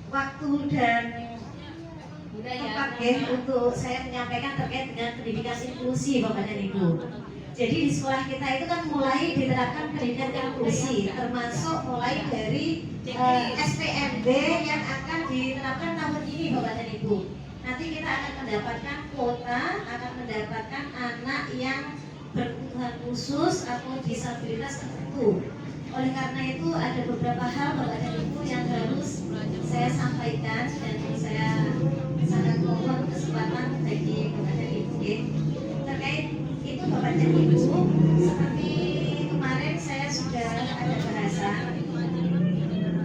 waktu dan tempat ya untuk saya menyampaikan terkait dengan pendidikan inklusi Bapak dan Ibu. Jadi di sekolah kita itu kan mulai diterapkan pendidikan inklusi, termasuk mulai dari SPMB yang akan diterapkan tahun ini Bapak dan Ibu. Nanti kita akan mendapatkan kuota, akan mendapatkan anak yang berkebutuhan khusus atau disabilitas tertentu. Oleh karena itu ada beberapa hal Bapak dan Ibu yang harus saya sampaikan dan saya sangat mohon kesempatan bagi Bapak dan Ibu terkait itu Bapak dan Ibu. Seperti kemarin saya sudah ada bahasan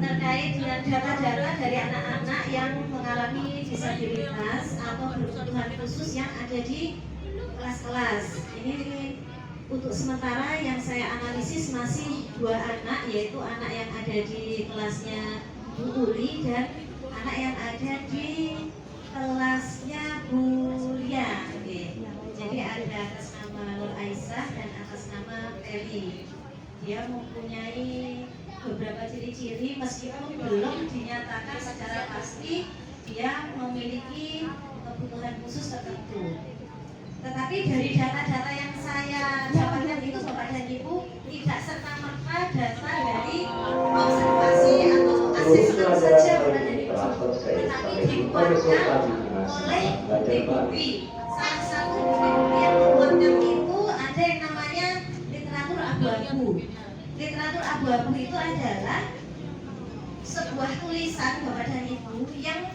terkait dengan data-data dari anak-anak yang mengalami disabilitas atau berkebutuhan khusus yang ada di kelas-kelas. Ini untuk sementara yang saya analisis masih 2 anak, yaitu anak yang ada di kelasnya Bu Uli dan anak yang ada di kelasnya Bu Lia. Jadi ada atas nama Nur Aisyah dan atas nama Eli. Dia mempunyai beberapa ciri-ciri meskipun belum dinyatakan secara pasti dia memiliki kebutuhan khusus tertentu. Tetapi dari data-data yang saya dapatkan itu Bapak dan Ibu tidak serta-merta data dari observasi atau asesmen saja Bapak dan Ibu, tetapi dikuatkan oleh DPUI. Salah satu DPUI yang menguatkan itu ada yang namanya literatur abu-abu. Literatur abu-abu itu adalah sebuah tulisan Bapak dan Ibu yang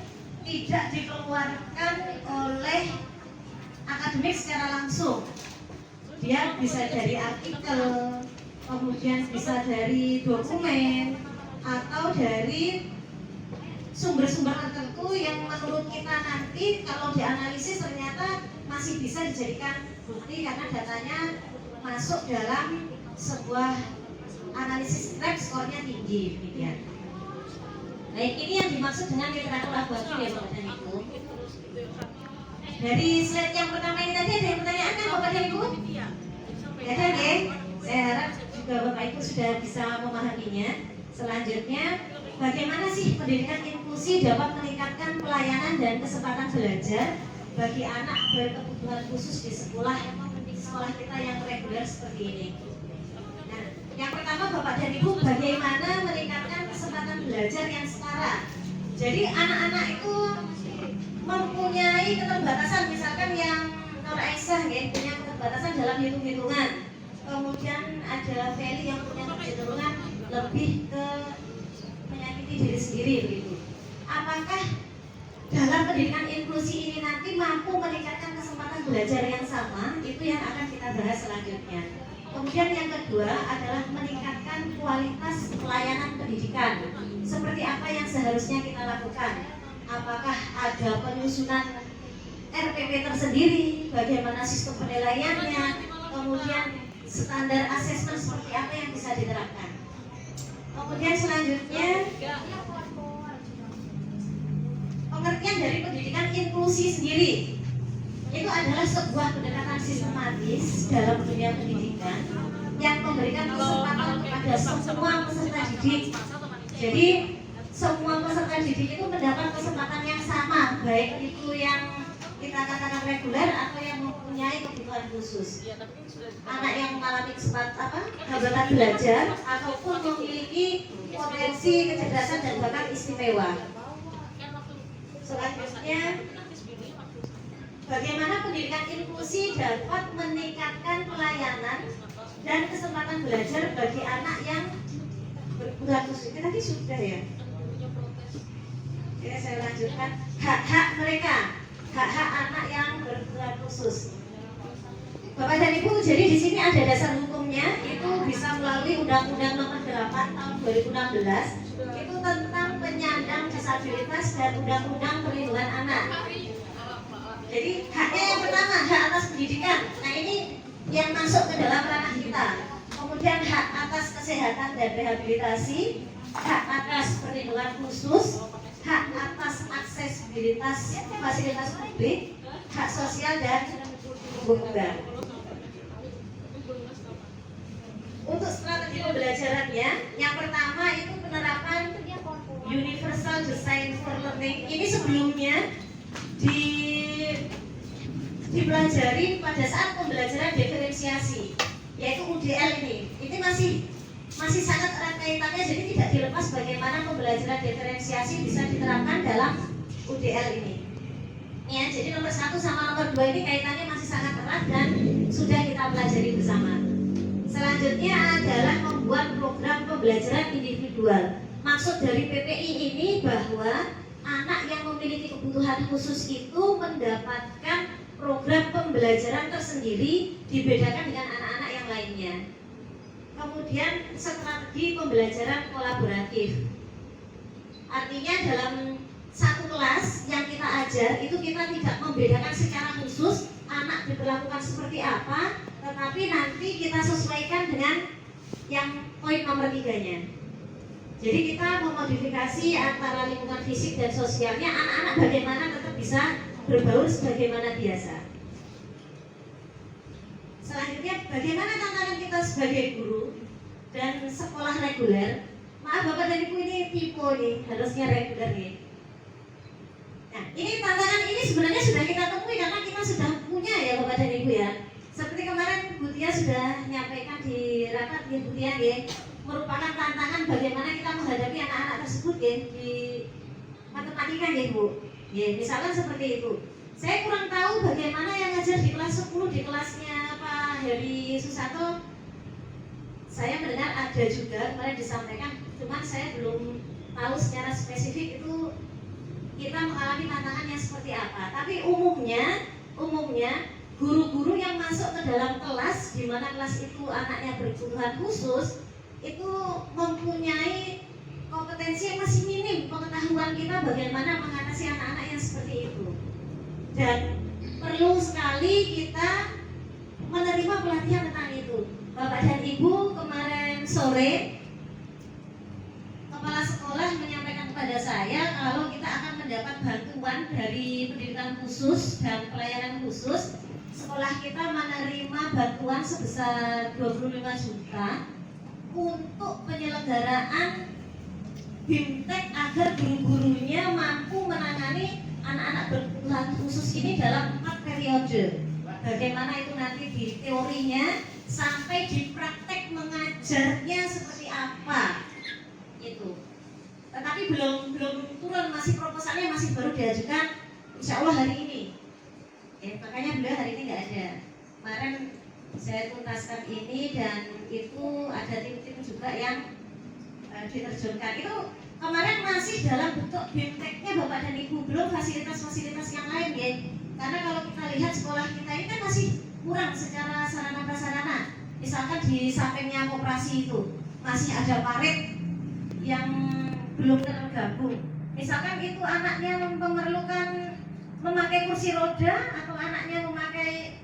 tidak dikeluarkan oleh akademik secara langsung. Dia bisa dari artikel, kemudian bisa dari dokumen, atau dari sumber-sumber tertentu yang menurut kita nanti kalau dianalisis ternyata masih bisa dijadikan bukti karena datanya masuk dalam sebuah analisis lab, skornya tinggi. Demikian. Baik, ini yang dimaksud dengan literatur abu-abu ya Bapak dan Ibu. Dari slide yang pertama ini tadi ada yang pertanyaan kan Bapak dan Ibu? Ya kan ya? Saya harap juga Bapak Ibu sudah bisa memahaminya. Selanjutnya, bagaimana sih pendidikan inklusi dapat meningkatkan pelayanan dan kesempatan belajar bagi anak berkebutuhan khusus di sekolah kita yang reguler seperti ini. Nah, yang pertama Bapak dan Ibu, bagaimana meningkatkan kesempatan belajar yang setara. Jadi anak-anak itu mempunyai keterbatasan, misalkan yang Nur Aisyah ya, punya keterbatasan dalam hitung-hitungan. Kemudian ada Feli yang punya kecenderungan lebih ke menyakiti diri sendiri begitu. Apakah dalam pendidikan inklusi ini nanti mampu meningkatkan kesempatan belajar yang sama? Itu yang akan kita bahas selanjutnya. Kemudian yang kedua adalah meningkatkan kualitas pelayanan pendidikan. Seperti apa yang seharusnya kita lakukan? Apakah ada penyusunan RPP tersendiri, bagaimana sistem penilaiannya, kemudian standar asesmen seperti apa yang bisa diterapkan. Kemudian selanjutnya pengertian dari pendidikan inklusi sendiri. Itu adalah sebuah pendekatan sistematis dalam dunia pendidikan yang memberikan kesempatan kepada semua peserta didik. Jadi semua peserta didik itu mendapat kesempatan yang sama, baik itu yang kita katakan reguler atau yang mempunyai kebutuhan khusus. Anak yang mengalami hambatan belajar ataupun memiliki potensi kecerdasan dan bakat istimewa. Selanjutnya, bagaimana pendidikan inklusi dapat meningkatkan pelayanan dan kesempatan belajar bagi anak yang berkebutuhan khusus. Ini tadi sudah ya. Oke, saya lanjutkan. Hak-hak mereka, hak-hak anak yang berkebutuhan khusus. Bapak dan Ibu, jadi di sini ada dasar hukumnya, itu bisa melalui Undang-Undang Nomor 8 Tahun 2016, itu tentang penyandang disabilitas dan Undang-Undang Perlindungan Anak. Jadi haknya yang pertama, hak atas pendidikan. Nah ini yang masuk ke dalam ranah kita. Kemudian hak atas kesehatan dan rehabilitasi, hak atas perlindungan khusus, hak atas aksesibilitas fasilitas publik, hak sosial dan hubungan. Untuk strategi pembelajarannya, yang pertama itu penerapan Universal Design for Learning ini sebelumnya dipelajari pada saat pembelajaran diferensiasi, yaitu UDL ini masih sangat erat kaitannya, jadi tidak dilepas bagaimana pembelajaran diferensiasi bisa diterapkan dalam UDL ini. Ya, jadi nomor 1 sama nomor 2 ini kaitannya masih sangat erat dan sudah kita pelajari bersama. Selanjutnya adalah membuat program pembelajaran individual. Maksud dari PPI ini bahwa anak yang memiliki kebutuhan khusus itu mendapatkan program pembelajaran tersendiri dibedakan dengan anak-anak yang lainnya. Kemudian strategi pembelajaran kolaboratif. Artinya dalam satu kelas yang kita ajar itu kita tidak membedakan secara khusus anak diperlakukan seperti apa, tetapi nanti kita sesuaikan dengan yang poin nomor 3-nya. Jadi kita memodifikasi antara lingkungan fisik dan sosialnya anak-anak bagaimana tetap bisa berbaur sebagaimana biasa. Selanjutnya, bagaimana tantangan kita sebagai guru dan sekolah reguler? Maaf Bapak dan Ibu, ini tipe nih, harusnya reguler nih. Nah, ini tantangan ini sebenarnya sudah kita temui karena kita sudah punya ya Bapak dan Ibu ya. Seperti kemarin Bu Tia sudah menyampaikan di rapat ya Bu Tia ya, merupakan tantangan bagaimana kita menghadapi anak-anak tersebut ya di matematika ya Bu. Ya, misalkan seperti itu. Saya kurang tahu bagaimana yang ngajar di kelas 10 di kelasnya Pak Heri Susato. Saya mendengar ada juga kemarin disampaikan, cuman saya belum tahu secara spesifik itu kita mengalami tantangannya seperti apa. Tapi umumnya guru-guru yang masuk ke dalam kelas, di mana kelas itu anaknya berkebutuhan khusus, itu mempunyai kompetensi yang masih minim pengetahuan kita bagaimana mengatasi anak-anak yang seperti itu. Dan perlu sekali kita menerima pelatihan tentang itu. Bapak dan Ibu, kemarin sore kepala sekolah menyampaikan kepada saya kalau kita akan mendapat bantuan dari pendidikan khusus dan pelayanan khusus. Sekolah kita menerima bantuan sebesar 25 juta untuk penyelenggaraan BIMTEK agar guru-gurunya mampu menangani anak-anak berkebutuhan khusus ini dalam 4 periode. Bagaimana itu nanti di teorinya sampai di praktek mengajarnya seperti apa itu. Tetapi belum turun, masih proposalnya masih baru diajukan insya Allah hari ini. Makanya beliau hari ini nggak ada. Kemarin saya tuntaskan ini dan itu ada tim-tim juga yang diterjunkan. Itu kemarin masih dalam bentuk BIMTEK-nya Bapak dan Ibu, belum fasilitas-fasilitas yang lain ya. Karena kalau kita lihat sekolah kita ini kan masih kurang secara sarana prasarana. Misalkan di sampingnya koperasi itu masih ada parit yang belum tergabung. Misalkan itu anaknya memerlukan memakai kursi roda atau anaknya memakai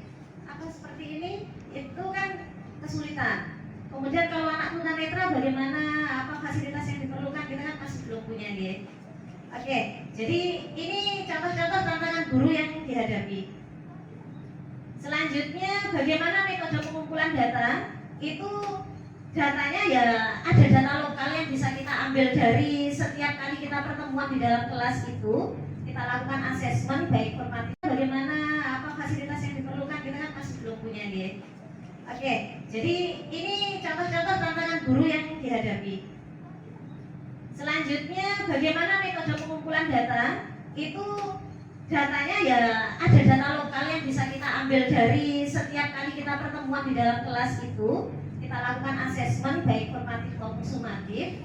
apa seperti ini, itu kan kesulitan. Kemudian kalau anak tunanetra bagaimana, apa fasilitas yang diperlukan, kita kan masih belum punya ya. Oke, jadi ini contoh-contoh tantangan guru yang dihadapi. Selanjutnya bagaimana metode pengumpulan data? Itu datanya ya ada data lokal yang bisa kita ambil dari setiap kali kita pertemuan di dalam kelas itu. Kita lakukan asesmen baik formatif, bagaimana, apa fasilitas yang diperlukan, kita kan masih belum punya ya. Oke, jadi ini contoh-contoh tantangan guru yang dihadapi. Selanjutnya bagaimana metode pengumpulan data? Itu datanya ya ada data lokal yang bisa kita ambil dari setiap kali kita pertemuan di dalam kelas itu. Kita lakukan asesmen baik formatif maupun sumatif.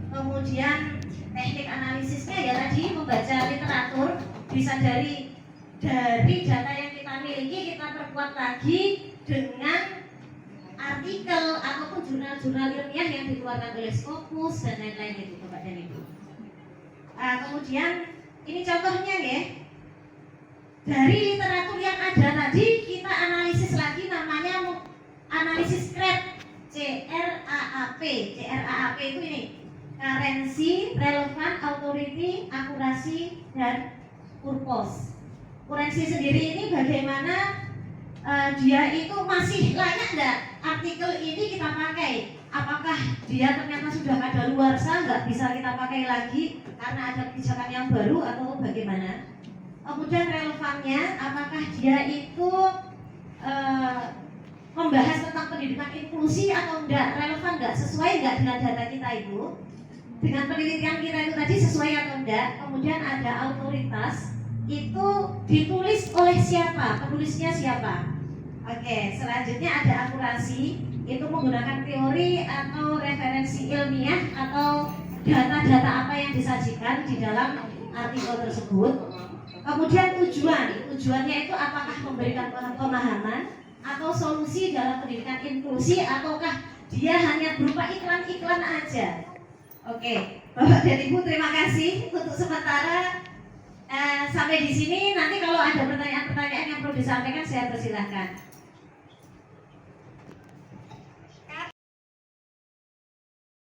Kemudian teknik analisisnya ya tadi membaca literatur, bisa dari data yang kita miliki kita perkuat lagi dengan artikel ataupun jurnal-jurnal ilmiah yang dikeluarkan oleh Scopus dan lain-lain itu Bapak dan Ibu. Kemudian ini contohnya ya, dari literatur yang ada tadi kita analisis lagi, namanya analisis CRAP, CRAAP itu ini Currency, Relevant, Authority, Akurasi, dan Purpose. Kurensi sendiri ini bagaimana dia itu masih layak enggak artikel ini kita pakai apakah dia ternyata sudah kadaluarsa, nggak bisa kita pakai lagi karena ada kebijakan yang baru atau bagaimana? Kemudian relevannya, apakah dia itu membahas tentang pendidikan inklusi atau enggak, relevan enggak, sesuai enggak dengan data kita itu, dengan penelitian kita itu tadi sesuai atau enggak. Kemudian ada autoritas, itu ditulis oleh siapa, penulisnya siapa. Oke, selanjutnya ada akurasi, itu menggunakan teori atau referensi ilmiah atau data-data apa yang disajikan di dalam artikel tersebut. Kemudian tujuannya itu apakah memberikan pemahaman atau solusi dalam pendidikan inklusi, ataukah dia hanya berupa iklan-iklan aja. Oke, Bapak dan Ibu, terima kasih untuk sementara. Sampai di sini. Nanti kalau ada pertanyaan-pertanyaan yang perlu disampaikan, saya persilahkan.